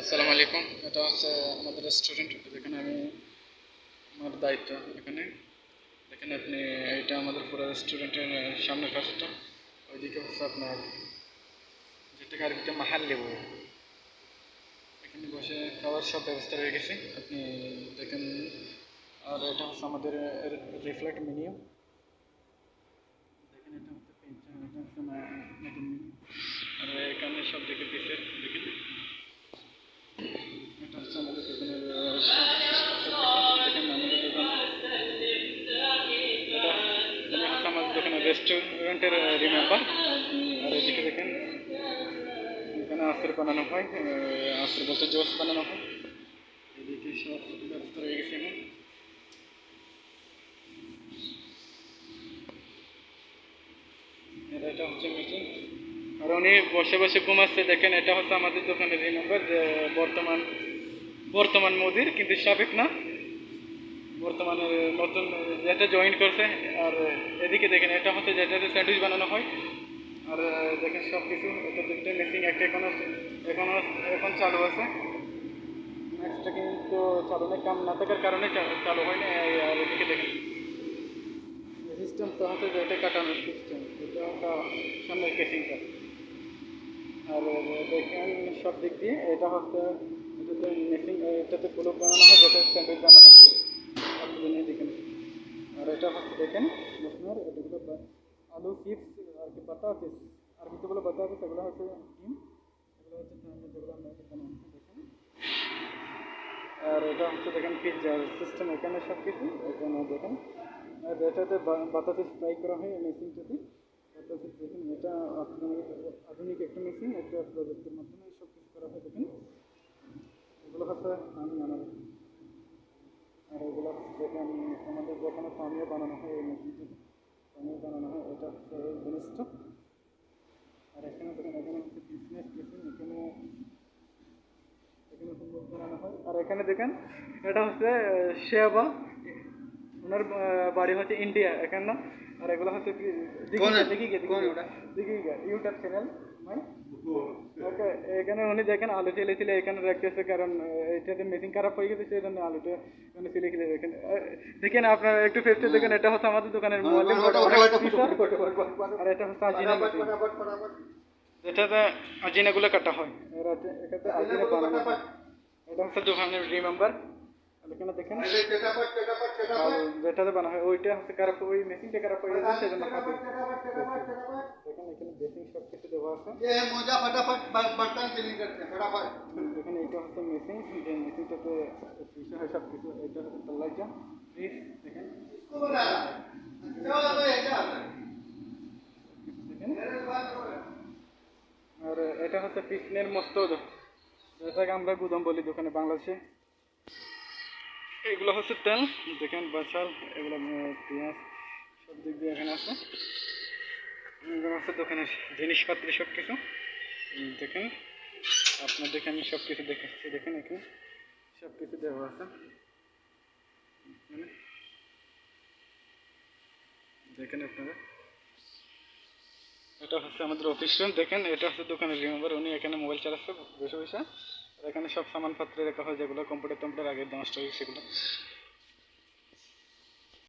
আসসালামু আলাইকুম। এটা হচ্ছে আমাদের রেস্টুরেন্ট, যেখানে আমি আমার দায়িত্ব এখানে দেখেন আপনি। এটা আমাদের পুরো রেস্টুরেন্টের সামনের পাশেটা, ওইদিকে হচ্ছে আপনার যেটাকে আরবিতে মাহাল লেবু। এখানে বসে খাওয়ার সব ব্যবস্থা রয়ে গেছে, আপনি দেখেন। আর এটা হচ্ছে আমাদের রিফ্লেক্ট মেনিউ। দেখেন এটা হচ্ছে পিজ্জা, এটা হচ্ছে নতুন মেনু। আর এখানে সব দিকে পিসের দেখেন। এটা হচ্ছে আমাদের দোকানের দেখেন আমাদের দোকান। এটা হচ্ছে আমাদের দোকানের রেস্টুরেন্টের রিমেম্বার। আর এদিকে দেখেন এখানে আচার বানানো হয়, আচার বলতে জুস বানানো হয়। এদিকে সব ব্যবস্থা রয়ে গেছে এখন। এটা হচ্ছে মেশিন। আর উনি বসে বসে ঘুমাচ্ছে দেখেন। এটা হচ্ছে আমাদের দোকানের রিমেম্বার, যে বর্তমান বর্তমান মুদির, কিন্তু সাবেক না, বর্তমানে নতুন যেটা জয়েন করছে। আর এদিকে দেখেন এটা হচ্ছে যেটাতে স্যান্ডউইচ বানানো হয়। আর দেখেন সব কিছু, এটা দুটো মেশিন, একটা এখনো এখন চালু আছে, নেক্সটটা কিন্তু চালু নেই, কাম না থাকার কারণে চালু হয় না। আর এদিকে দেখেন সিস্টেম তো হচ্ছে যে এটা কাটানোর সিস্টেম, এটা সামনের কেসিংটা। আর দেখেন সব দিক দিয়ে এটা হচ্ছে এটাতে মেশিন, এটাতে পুলক বানানো হয়, যেটা স্যান্ডউইচ বানানো হয়। আপনি দেখেন। আর এটা হচ্ছে দেখেন আপনার এটাগুলো আলু চিপস আর কি, বাতা চিপস আর কিছুগুলো বাতা চিপস, এগুলো হচ্ছে ডিম, এগুলো হচ্ছে চাউমিন, যেগুলো আমরা এখানে হচ্ছে দেখেন। আর এটা হচ্ছে দেখেন পিৎজার সিস্টেম, এখানে সব কিছু এখানে দেখেন। আর এটাতে বাতা চিপস ফ্রাই করা হয় এই মেশিনটাতে। বাতা চিপস দেখেন, এটা আপনার আধুনিক একটা মেশিন, একটা প্রযুক্তির মাধ্যমে সব কিছু করা হয় দেখেন। এগুলো হচ্ছে আমি আমার। আর এগুলো দেখেন আমাদের যেখানে পানীয় বানানো হয় এই মেশিনটাতে পানীয় বানানো হয়, এটা হচ্ছে এই জিনিসটা। আর এখানে দেখেন, এখানে হচ্ছে বিজনেস মেশিন, এখানে এখানে ফুটবল বানানো হয়। আর এখানে দেখেন এটা হচ্ছে শেবা, ওনার বাড়ি হচ্ছে ইন্ডিয়া এখানে না। আর এগুলো হচ্ছে দিঘিগা ইউটিউব চ্যানেল ভাই। ওকে, এখানে উনি দেখেন আলু ছিলে এখানে রাখতেছে, কারণ এটাতে মেশিন খারাপ হয়ে গেছে, সেই জন্য আলুটা এখানে ছিলে দেখেন। দেখেন আপনার একটু ফেসটা দেখেন, এটা হচ্ছে আমাদের দোকানের মোবাইলের। আর এটা হচ্ছে আজিনা মেশিন, এটাতে আজিনাগুলো কাটা হয়, এটাতে আজিনা বানানো হয়। এটা হচ্ছে দোকানের রিমেম্বার। এখানে দেখেন যেটাতে বানা হয় ওইটা হচ্ছে খারাপ, ওই মেশিনটা খারাপ হয়ে গেছে, সেজন্য দেখেন এখানে বেসিং সব কিছু দেওয়া আছে। এখানে এটা হচ্ছে মেশিন, যে মেশিনটাতে বিষয় হয় সব কিছু। এটা হচ্ছে তল্লাইজা ফ্রিজ দেখেন। আর এটা হচ্ছে পিছনের মস্তদ, যেটাকে আমরা গুদাম বলি দোকানে বাংলাদেশে। এগুলো হচ্ছে তেল দেখেন, বাছাল, এগুলো পেঁয়াজ সব দিক দিয়ে এখানে আছে। এগুলো হচ্ছে দোকানের জিনিসপত্র সব কিছু দেখেন। আপনার দেখে আমি সব কিছু দেখাচ্ছি, দেখেন এখানে সব কিছু দেওয়া আছে দেখেন আপনারা। এটা হচ্ছে আমাদের অফিস রুম দেখেন। এটা হচ্ছে দোকানের রিমেম্বার, উনি এখানে মোবাইল চালাচ্ছে বসে বসে। আর এখানে সব সামানপত্র রাখা হয়, যেগুলো কম্পিউটার আগে নষ্ট হয়েছে সেগুলো।